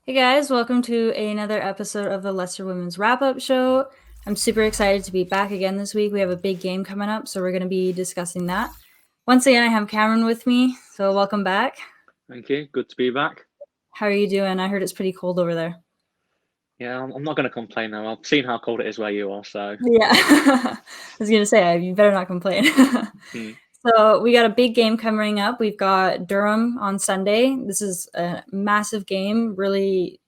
Hey guys, welcome to another episode of the Leicester Women's Wrap-Up Show. I'm super excited to be back again this week. We have a big game coming up, so we're going to be discussing that. Once again, I have Cameron with me, so welcome back. Thank you. Good to be back. How are you doing? I heard it's pretty cold over there. Yeah, I'm not going to complain now. I've seen how cold it is where you are, so. Yeah, I was going to say, you better not complain. So we got a big game coming up. We've got Durham on Sunday. This is a massive game, really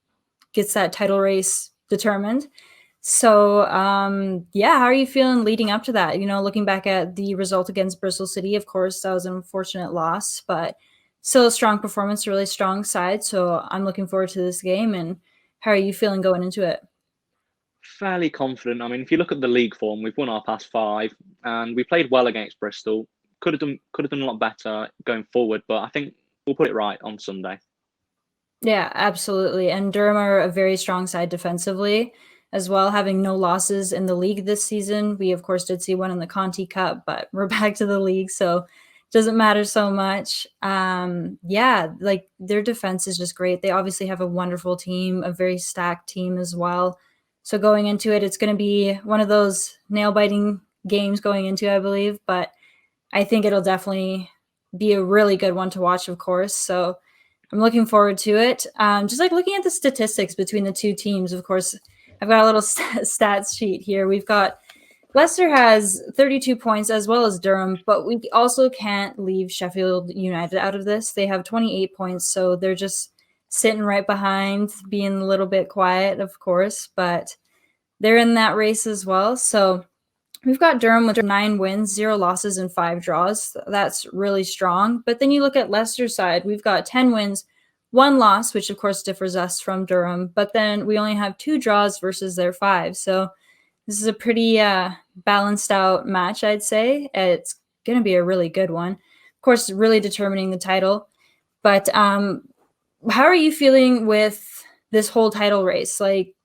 gets that title race determined. So, how are you feeling leading up to that? Looking back at the result against Bristol City, of course, that was an unfortunate loss, but still a strong performance, a really strong side. So I'm looking forward to this game. And how are you feeling going into it? Fairly confident. I mean, if you look at the league form, we've won our past five, and we played well against Bristol. Could have done a lot better going forward, but I think we'll put it right on Sunday. Yeah, absolutely. And Durham are a very strong side defensively as well, having no losses in the league this season. We, of course, did see one in the Conti Cup, but we're back to the league, so it doesn't matter so much. Like their defense is just great. They obviously have a wonderful team, a very stacked team as well. So going into it, it's going to be one of those nail-biting games going into, I believe, but I think it'll definitely be a really good one to watch, of course. So I'm looking forward to it. Just like looking at the statistics between the two teams, of course, I've got a little stats sheet here. We've got Leicester has 32 points as well as Durham, but we also can't leave Sheffield United out of this. They have 28 points, so they're just sitting right behind, being a little bit quiet, of course, but they're in that race as well. So we've got Durham with 9 wins, 0 losses, and 5 draws. That's really strong. But then you look at Leicester's side, we've got 10 wins, 1 loss, which of course differs us from Durham. But then we only have 2 draws versus their 5. So this is a pretty balanced out match, I'd say. It's going to be a really good one. Of course, really determining the title. But how are you feeling with this whole title race? Like,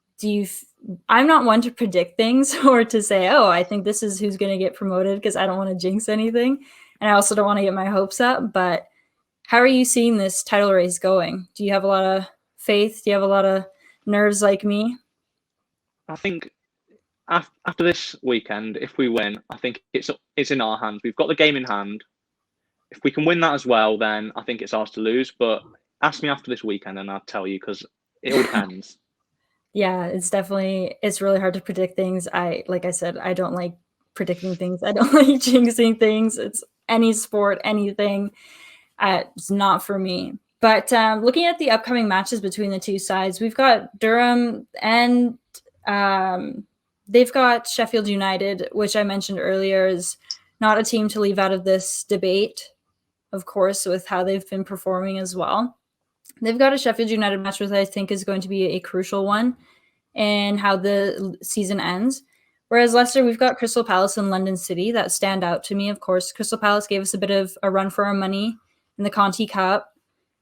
I'm not one to predict things or to say, oh, I think this is who's going to get promoted because I don't want to jinx anything. And I also don't want to get my hopes up. But how are you seeing this title race going? Do you have a lot of faith? Do you have a lot of nerves like me? I think after this weekend, if we win, I think it's in our hands. We've got the game in hand. If we can win that as well, then I think it's ours to lose. But ask me after this weekend, and I'll tell you because it all depends. Yeah, it's really hard to predict things. Like I said, I don't like predicting things. I don't like jinxing things. It's any sport, anything. It's not for me. But looking at the upcoming matches between the two sides, we've got Durham and they've got Sheffield United, which I mentioned earlier is not a team to leave out of this debate, of course, with how they've been performing as well. They've got a Sheffield United match, which I think is going to be a crucial one in how the season ends. Whereas Leicester, we've got Crystal Palace and London City that stand out to me. Of course, Crystal Palace gave us a bit of a run for our money in the Conti Cup.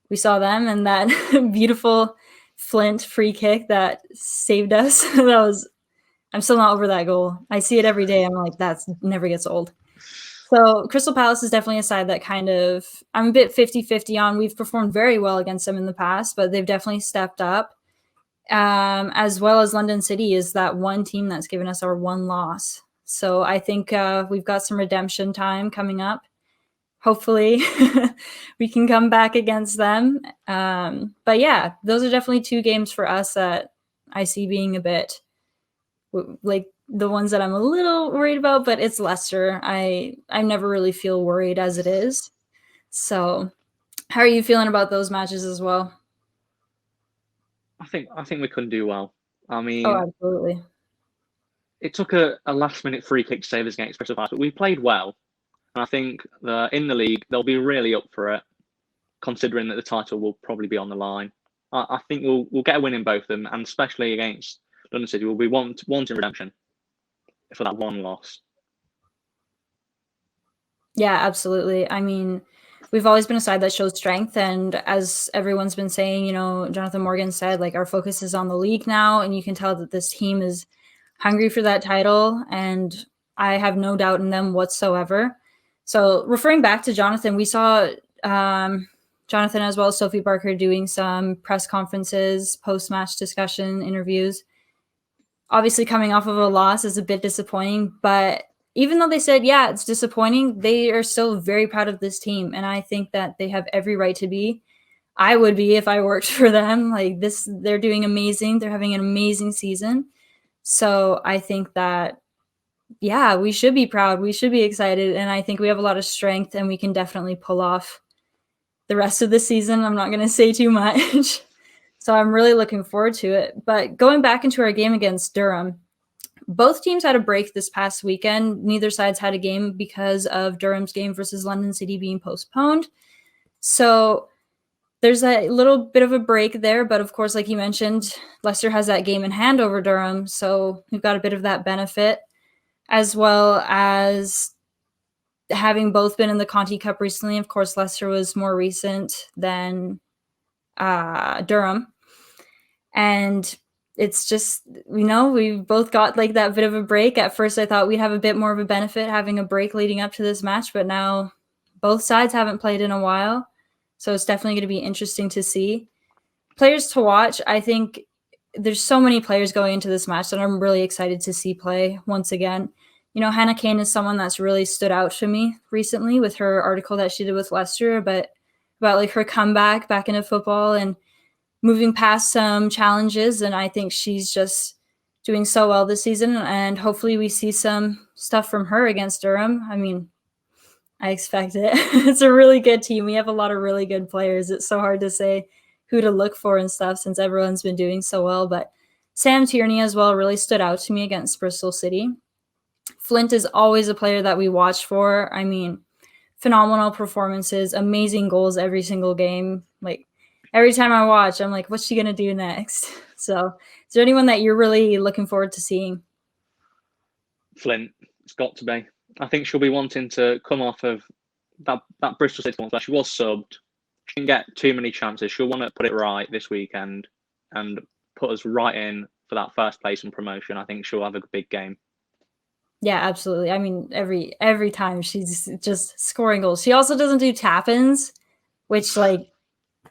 We saw them and that beautiful Flint free kick that saved us. I'm still not over that goal. I see it every day. I'm like, that never gets old. So Crystal Palace is definitely a side that I'm a bit 50-50 on. We've performed very well against them in the past, but they've definitely stepped up. As well as London City is that one team that's given us our one loss. So I think we've got some redemption time coming up. Hopefully we can come back against them. But yeah, those are definitely 2 games for us that I see being a bit like the ones that I'm a little worried about, but it's Leicester. I never really feel worried as it is. So how are you feeling about those matches as well? I think we couldn't do well. I Oh, mean, absolutely. it took a last minute free kick to save us against Crystal Palace, but we played well. And I think that in the league, they'll be really up for it, considering that the title will probably be on the line. I think we'll get a win in both of them, and especially against London City, we'll be wanting redemption for that one loss. Yeah, absolutely. I mean, we've always been a side that shows strength. And as everyone's been saying, Jonathan Morgan said, like, our focus is on the league now. And you can tell that this team is hungry for that title. And I have no doubt in them whatsoever. So referring back to Jonathan, we saw Jonathan as well as Sophie Barker doing some press conferences, post-match discussion, interviews. Obviously, coming off of a loss is a bit disappointing, but even though they said, yeah, it's disappointing, they are still very proud of this team. And I think that they have every right to be. I would be if I worked for them. Like this, they're doing amazing. They're having an amazing season. So I think that, yeah, we should be proud. We should be excited. And I think we have a lot of strength and we can definitely pull off the rest of the season. I'm not going to say too much. So I'm really looking forward to it. But going back into our game against Durham, both teams had a break this past weekend. Neither side's had a game because of Durham's game versus London City being postponed. So there's a little bit of a break there. But of course, like you mentioned, Leicester has that game in hand over Durham. So we've got a bit of that benefit, as well as having both been in the Conti Cup recently. Of course, Leicester was more recent than Durham. And it's just, we've both got like that bit of a break. At first, I thought we'd have a bit more of a benefit having a break leading up to this match, but now both sides haven't played in a while. So it's definitely going to be interesting to see. Players to watch, I think there's so many players going into this match that I'm really excited to see play once again. Hannah Kane is someone that's really stood out to me recently with her article that she did with Leicester, but about like her comeback back into football and moving past some challenges. And I think she's just doing so well this season. And hopefully we see some stuff from her against Durham. I mean, I expect it. It's a really good team. We have a lot of really good players. It's so hard to say who to look for and stuff since everyone's been doing so well. But Sam Tierney as well really stood out to me against Bristol City. Flint is always a player that we watch for. I mean, phenomenal performances, amazing goals every single game. Like every time I watch, I'm like, what's she going to do next? So is there anyone that you're really looking forward to seeing? Flint, it's got to be. I think she'll be wanting to come off of that Bristol City one where she was subbed. She didn't get too many chances. She'll want to put it right this weekend and put us right in for that first place and promotion. I think she'll have a big game. Yeah, absolutely. I mean, every time she's just scoring goals. She also doesn't do tap-ins, which like,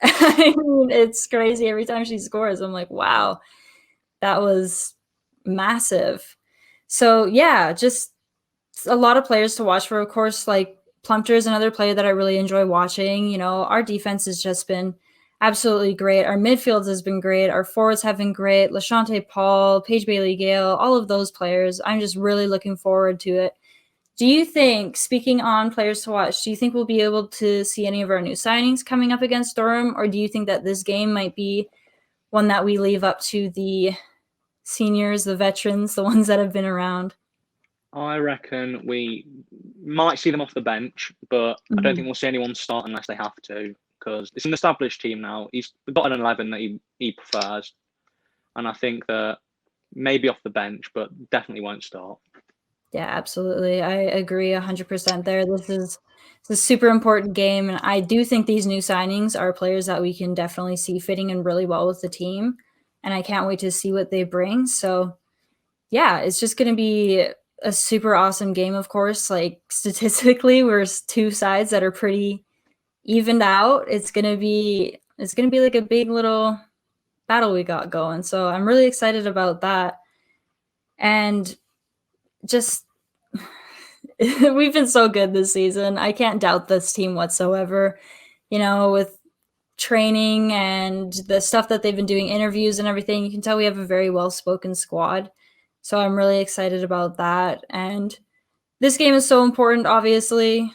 I mean, it's crazy. Every time she scores, I'm like, wow, that was massive. So yeah, just a lot of players to watch for. Of course, like Plumpter is another player that I really enjoy watching. Our defense has just been absolutely great. Our midfield has been great. Our forwards have been great. Lashante Paul, Paige Bailey-Gale, all of those players. I'm just really looking forward to it. Do you think, speaking on players to watch, do you think we'll be able to see any of our new signings coming up against Durham? Or do you think that this game might be one that we leave up to the seniors, the veterans, the ones that have been around? I reckon we might see them off the bench, but I don't think we'll see anyone start unless they have to, because it's an established team now. He's got an 11 that he prefers, and I think that maybe off the bench, but definitely won't start. Yeah, absolutely. I agree 100% there. This is a super important game, and I do think these new signings are players that we can definitely see fitting in really well with the team, and I can't wait to see what they bring. So, yeah, it's just going to be a super awesome game, of course. Like, statistically, we're two sides that are pretty evened out. It's going to be like a big little battle we got going. So I'm really excited about that. And just we've been so good this season. I can't doubt this team whatsoever. With training and the stuff that they've been doing, interviews and everything, you can tell we have a very well-spoken squad. So I'm really excited about that. And this game is so important, obviously.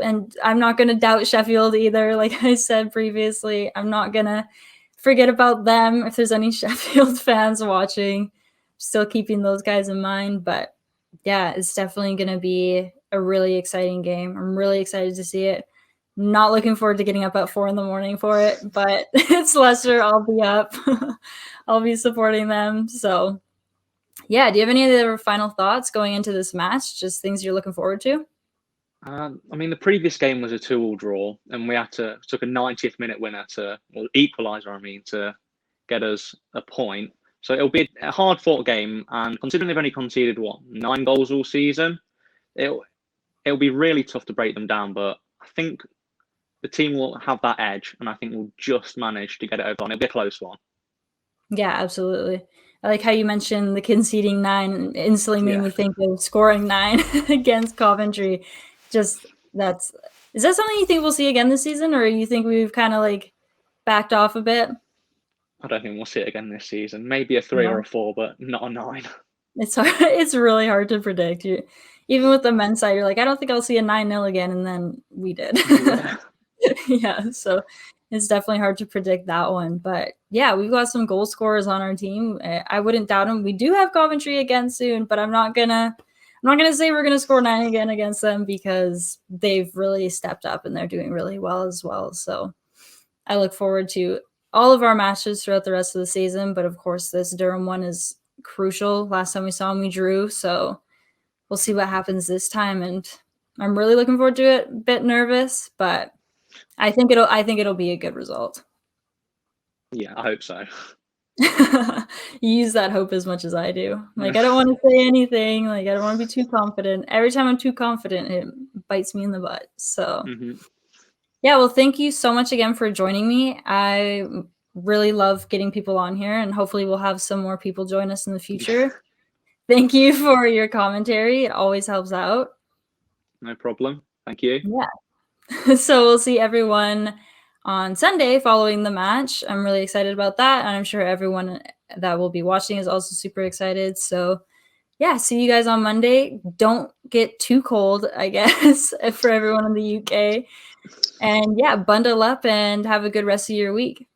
And I'm not going to doubt Sheffield either. Like I said previously, I'm not going to forget about them. If there's any Sheffield fans watching, still keeping those guys in mind. But yeah, it's definitely going to be a really exciting game. I'm really excited to see it. Not looking forward to getting up at 4 a.m. for it, but it's Leicester. I'll be up. I'll be supporting them. So yeah, do you have any other final thoughts going into this match? Just things you're looking forward to? I mean, the previous game was a 2-2 draw, and we took a 90th minute winner or equaliser, to get us a point. So it'll be a hard-fought game, and considering they've only conceded 9 goals all season, it'll be really tough to break them down. But I think the team will have that edge, and I think we'll just manage to get it over on. It'll be a close one. Yeah, absolutely. I like how you mentioned the conceding 9 instantly made me think of scoring 9 against Coventry. Just that's is that something you think we'll see again this season, or you think we've kind of like backed off a bit? I don't think we'll see it again this season. Maybe a 3 or a 4, but not a 9. It's hard. It's really hard to predict. Even with the men's side, you're like, I don't think I'll see a 9-0 again, and then we did. Yeah. Yeah, so it's definitely hard to predict that one. But yeah, we've got some goal scorers on our team. I wouldn't doubt them. We do have Coventry again soon, but I'm not gonna say we're gonna score 9 again against them because they've really stepped up and they're doing really well as well. So I look forward to all of our matches throughout the rest of the season. But of course, this Durham one is crucial. Last time we saw them, we drew. So we'll see what happens this time. And I'm really looking forward to it. A bit nervous, but I think it'll be a good result. Yeah, I hope so. You use that hope as much as I do. Like, I don't want to say anything. Like, I don't want to be too confident. Every time I'm too confident, it bites me in the butt. So, yeah, well, thank you so much again for joining me. I really love getting people on here, and hopefully we'll have some more people join us in the future. Thank you for your commentary. It always helps out. No problem. Thank you. Yeah. So we'll see everyone on Sunday following the match. I'm really excited about that, and I'm sure everyone that will be watching is also super excited. So yeah, see you guys on Monday. Don't get too cold, I guess, for everyone in the UK. And yeah, bundle up and have a good rest of your week.